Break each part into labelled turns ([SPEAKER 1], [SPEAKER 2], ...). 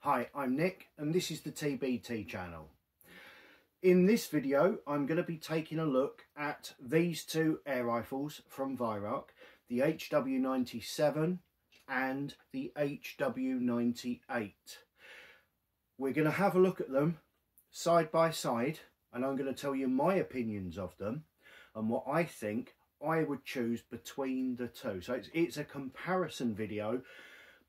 [SPEAKER 1] Hi, I'm Nick and this is the TBT channel. In this video I'm going to be taking a look at these two air rifles from Weihrauch, the HW97 and the HW98. We're going to have a look at them side by side and I'm going to tell you my opinions of them and what I think I would choose between the two. So it's a comparison video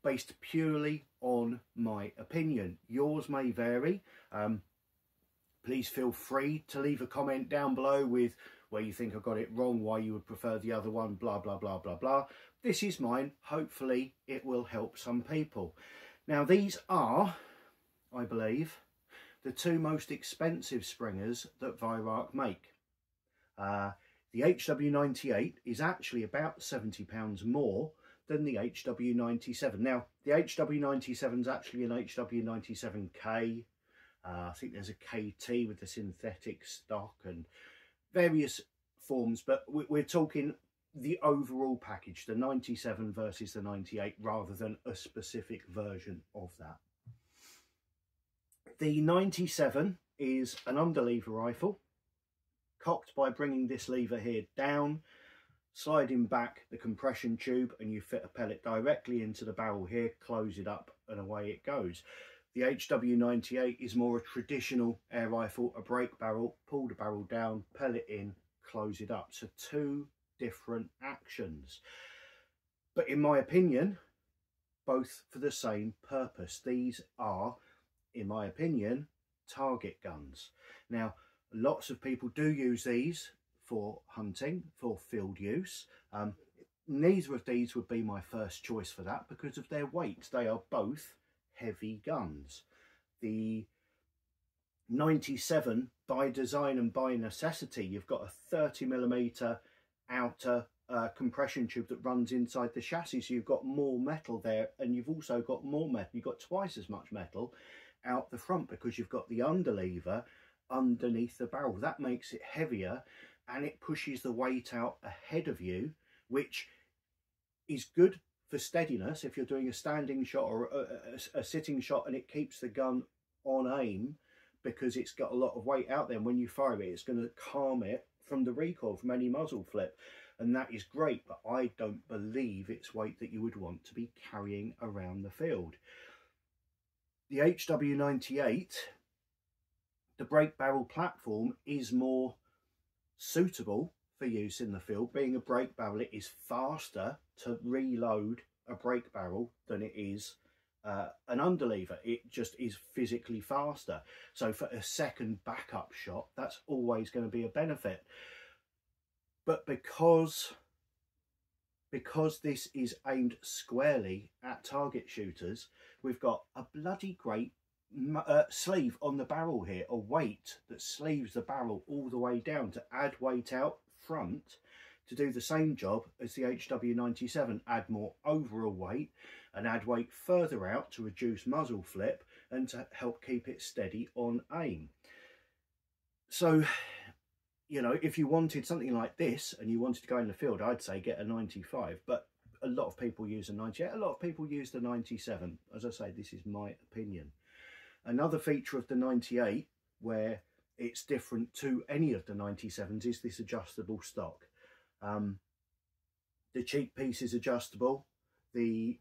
[SPEAKER 1] based purely on my opinion. Yours may vary. Please feel free to leave a comment down below with where you think I got it wrong, why you would prefer the other one, blah, blah, blah, blah, blah. This is mine. Hopefully it will help some people. Now these are, I believe, the two most expensive springers that Weihrauch make. The HW98 is actually about £70 more than the HW97. Now, the HW97 is actually an HW97k. I think there's a KT with the synthetic stock and various forms, but we're talking the overall package, the 97 versus the 98, rather than a specific version of that. The 97 is an underlever rifle, cocked by bringing this lever here down, sliding back the compression tube, and you fit a pellet directly into the barrel here, close it up and away it goes. The HW98 is more a traditional air rifle, a break barrel, pull the barrel down, pellet in, close it up. So two different actions, but in my opinion both for the same purpose. These are, in my opinion, target guns. Now lots of people do use these for hunting, for field use. Neither of these would be my first choice for that because of their weight. They are both heavy guns. The 97, by design and by necessity, you've got a 30mm outer compression tube that runs inside the chassis, so you've got more metal there, and you've also got more metal. You've got twice as much metal out the front because you've got the underlever underneath the barrel. That makes it heavier and it pushes the weight out ahead of you, which is good for steadiness if you're doing a standing shot or a sitting shot, and it keeps the gun on aim because it's got a lot of weight out there. And when you fire it, it's going to calm it from the recoil from any muzzle flip, and that is great, but I don't believe it's weight that you would want to be carrying around the field. The HW98, the break barrel platform, is more suitable for use in the field. Being a break barrel, it is faster to reload a break barrel than it is an underlever. It just is physically faster. So for a second backup shot, that's always going to be a benefit. But because this is aimed squarely at target shooters, we've got a bloody great sleeve on the barrel here, a weight that sleeves the barrel all the way down to add weight out front to do the same job as the HW97, add more overall weight and add weight further out to reduce muzzle flip and to help keep it steady on aim. So, you know, if you wanted something like this and you wanted to go in the field, I'd say get a 95, but a lot of people use a 98, a lot of people use the 97. As I say, this is my opinion. Another feature of the 98 where it's different to any of the 97s is this adjustable stock. The cheek piece is adjustable. The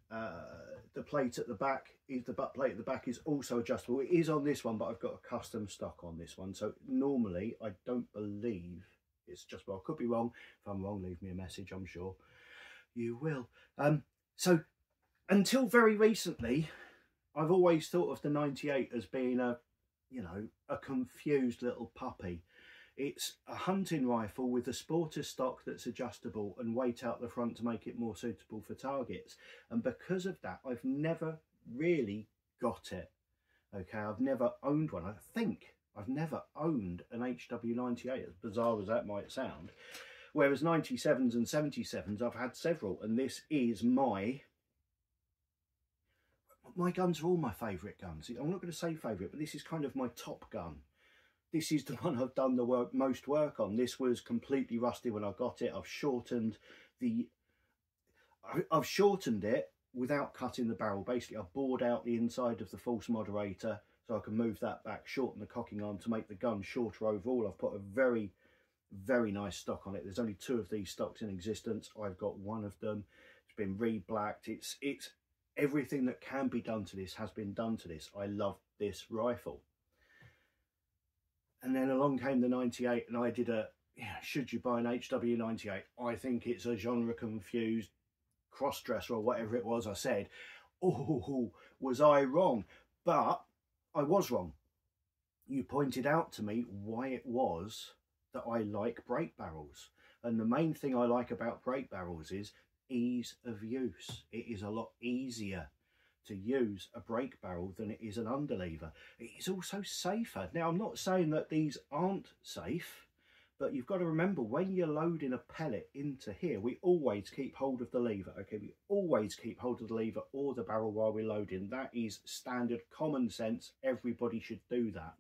[SPEAKER 1] plate at the back, the butt plate at the back, is also adjustable. It is on this one, but I've got a custom stock on this one. So normally I don't believe it's adjustable. I could be wrong. If I'm wrong, leave me a message. I'm sure you will. So until very recently, I've always thought of the 98 as being a, you know, a confused little puppy. It's a hunting rifle with a sporter stock that's adjustable and weight out the front to make it more suitable for targets. And because of that, I've never really got it. Okay, I've never owned one. I think I've never owned an HW98, as bizarre as that might sound. Whereas 97s and 77s, I've had several, and this is my guns are all my favourite guns. I'm not going to say favourite, but this is kind of my top gun. This is the one I've done the most work on. This was completely rusty when I got it. I've shortened it without cutting the barrel. Basically, I bored out the inside of the false moderator so I can move that back, shorten the cocking arm to make the gun shorter overall. I've put a very, very nice stock on it. There's only 2 of these stocks in existence. I've got 1 of them. It's been re-blacked. It's everything that can be done to this has been done to this. I love this rifle. And then along came the 98, and I did a, should you buy an HW98? I think it's a genre confused cross-dresser or whatever it was I said. Oh, was I wrong? But I was wrong. You pointed out to me why it was that I like break barrels. And the main thing I like about break barrels is ease of use. It is a lot easier to use a break barrel than it is an underlever. It is also safer. Now, I'm not saying that these aren't safe, but you've got to remember when you're loading a pellet into here, we always keep hold of the lever. Okay, we always keep hold of the lever or the barrel while we're loading. That is standard common sense. Everybody should do that.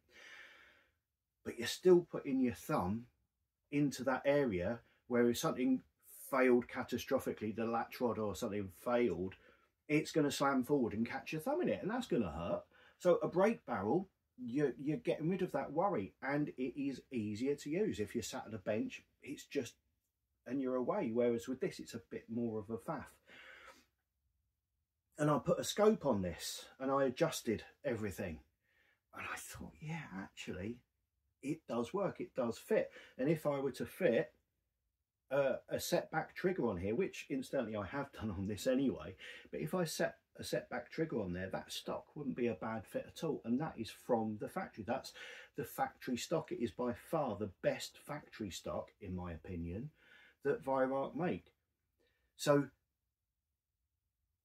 [SPEAKER 1] But you're still putting your thumb into that area where if something failed catastrophically, the latch rod or something failed, it's going to slam forward and catch your thumb in it, and that's going to hurt. So a break barrel, you're getting rid of that worry, and it is easier to use. If you're sat at a bench, it's just, and you're away, whereas with this, it's a bit more of a faff. And I put a scope on this, and I adjusted everything, and I thought, yeah, actually, it does work, it does fit. And if I were to fit a setback trigger on here, which incidentally I have done on this anyway, but if I set a setback trigger on there, that stock wouldn't be a bad fit at all. And that is from the factory. That's the factory stock. It is by far the best factory stock, in my opinion, that Weihrauch make. So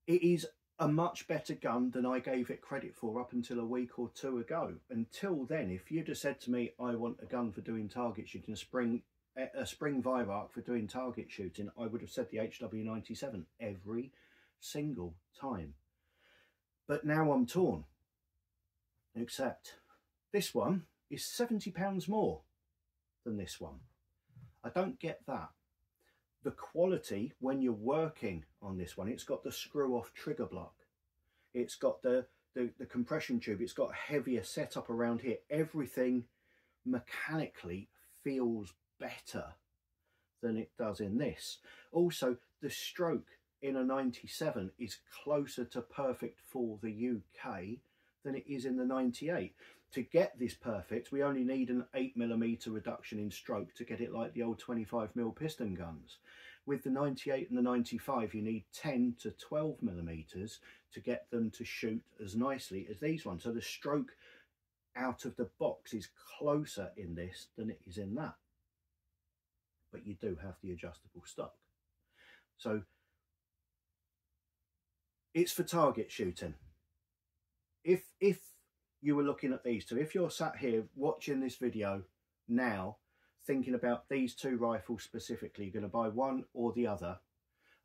[SPEAKER 1] it is a much better gun than I gave it credit for up until a week or 2 ago. Until then, if you'd have said to me, I want a gun for doing target shooting, a spring Weihrauch for doing target shooting, I would have said the HW97 every single time. But now I'm torn, except this one is £70 more than this one. I don't get that. The quality when you're working on this one, it's got the screw off trigger block, it's got the compression tube, it's got a heavier setup around here. Everything mechanically feels better than it does in this. Also, the stroke in a 97 is closer to perfect for the UK than it is in the 98. To get this perfect, we only need an 8mm reduction in stroke to get it like the old 25mm piston guns. With the 98 and the 95, you need 10 to 12mm to get them to shoot as nicely as these ones. So the stroke out of the box is closer in this than it is in that. But you do have the adjustable stock. So it's for target shooting. If you were looking at these two, if you're sat here watching this video now thinking about these 2 rifles specifically, you're going to buy one or the other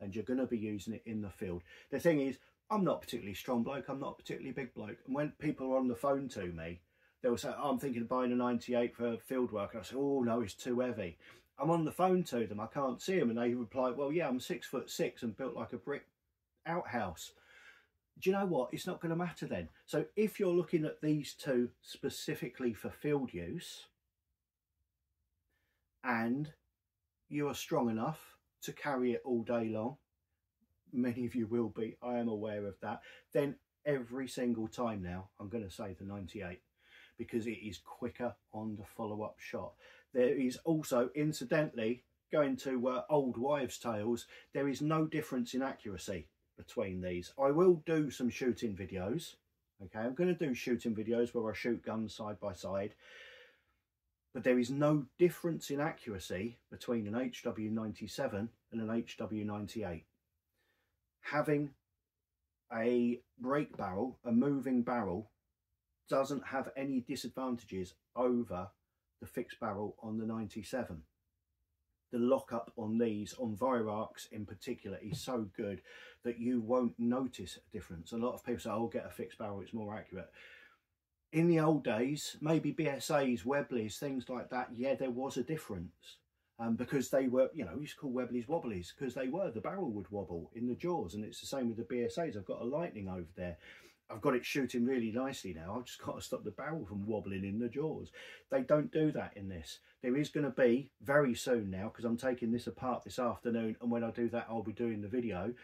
[SPEAKER 1] and you're going to be using it in the field. The thing is, I'm not particularly strong bloke, I'm not a particularly big bloke, and when people are on the phone to me, they'll say, oh, I'm thinking of buying a 98 for field work, and I say, oh no, it's too heavy. I'm on the phone to them, I can't see them, and they reply, well, yeah, I'm 6'6" and built like a brick outhouse. Do you know what? It's not going to matter then. So if you're looking at these 2 specifically for field use, and you are strong enough to carry it all day long, many of you will be, I am aware of that, then every single time now I'm going to say the 98, because it is quicker on the follow-up shot. There is also, incidentally, going to old wives' tales, there is no difference in accuracy between these. I will do some shooting videos, okay, I'm going to do shooting videos where I shoot guns side by side, but there is no difference in accuracy between an HW97 and an HW98. Having a break barrel, a moving barrel, doesn't have any disadvantages over the fixed barrel on the 97. The lockup on these, on Weihrauchs in particular, is so good that you won't notice a difference. A lot of people say, oh, get a fixed barrel, it's more accurate. In the old days, maybe BSAs, Webleys, things like that, yeah, there was a difference. because they were, you know, we used to call Webblies Wobblies because they were, the barrel would wobble in the jaws, and it's the same with the BSAs. I've got a Lightning over there. I've got it shooting really nicely now. I've just got to stop the barrel from wobbling in the jaws. They don't do that in this. There is going to be very soon now, because I'm taking this apart this afternoon, and when I do that I'll be doing the video.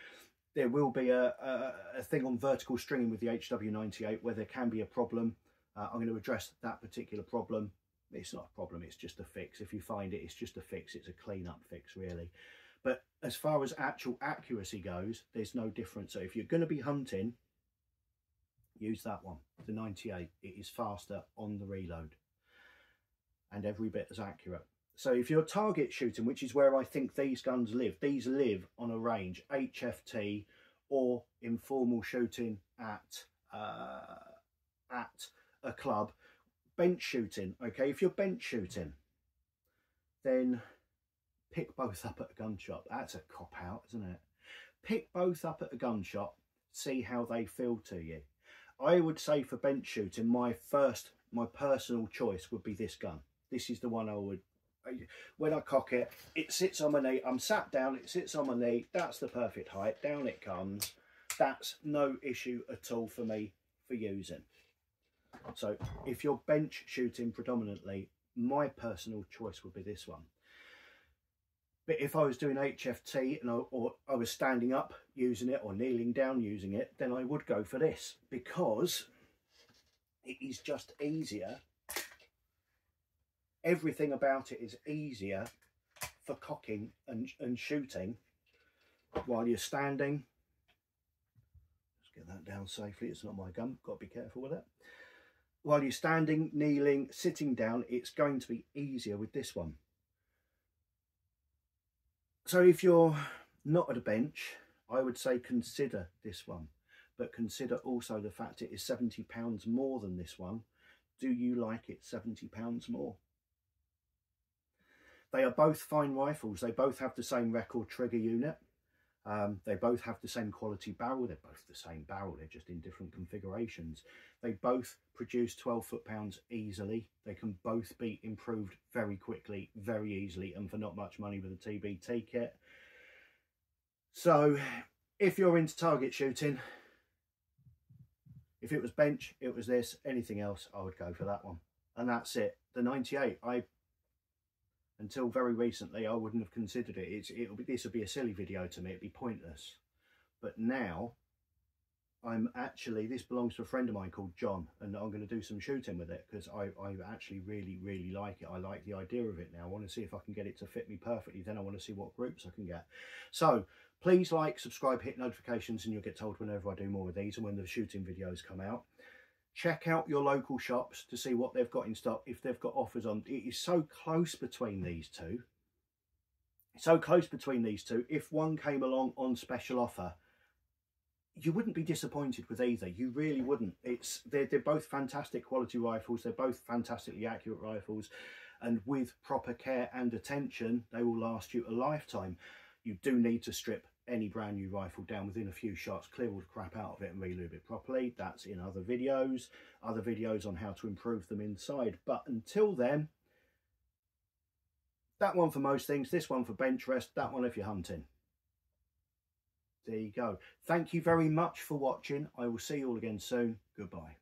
[SPEAKER 1] There will be a thing on vertical stringing with the HW98 where there can be a problem. I'm going to address that particular problem. It's not a problem, it's just a fix. If you find it, it's just a fix. It's a clean-up fix, really. But as far as actual accuracy goes, there's no difference. So if you're going to be hunting, use that one, the 98. It is faster on the reload and every bit as accurate. So if you're target shooting, which is where I think these guns live, these live on a range, HFT, or informal shooting at a club. Bench shooting, okay, if you're bench shooting, then pick both up at a gun shop. That's a cop out, isn't it? Pick both up at a gun shop, see how they feel to you. I would say for bench shooting, my personal choice would be this gun. This is the one I would, when I cock it, it sits on my knee. I'm sat down, it sits on my knee. That's the perfect height. Down it comes. That's no issue at all for me for using. So if you're bench shooting predominantly, my personal choice would be this one. But if I was doing HFT or I was standing up using it or kneeling down using it, then I would go for this, because it is just easier. Everything about it is easier for cocking and shooting while you're standing. Let's get that down safely. It's not my gun. Got to be careful with it. While you're standing, kneeling, sitting down, it's going to be easier with this one. So if you're not at a bench, I would say consider this one, but consider also the fact it is £70 more than this one. Do you like it £70 more? They are both fine rifles. They both have the same record trigger unit. They both have the same quality barrel. They're both the same barrel. They're just in different configurations. They both produce 12 foot-pounds easily. They can both be improved very quickly, very easily, and for not much money with a TBT kit. So if you're into target shooting, if it was bench, it was this. Anything else, I would go for that one. And that's it. The 98, until very recently, I wouldn't have considered it. This would be a silly video to me. It'd be pointless. But now, this belongs to a friend of mine called John, and I'm going to do some shooting with it because I actually really like it. I like the idea of it now. I want to see if I can get it to fit me perfectly. Then I want to see what groups I can get. So please like, subscribe, hit notifications, and you'll get told whenever I do more of these and when the shooting videos come out. Check out your local shops to see what they've got in stock, if they've got offers on. It is so close between these two. So close between these two. If one came along on special offer, you wouldn't be disappointed with either. You really wouldn't. They're both fantastic quality rifles. They're both fantastically accurate rifles. And with proper care and attention, they will last you a lifetime. You do need to strip any brand new rifle down within a few shots, clear all the crap out of it and relube it properly. That's in other videos on how to improve them inside. But until then, that one for most things, this one for bench rest, that one if you're hunting. There you go. Thank you very much for watching. I will see you all again soon. Goodbye.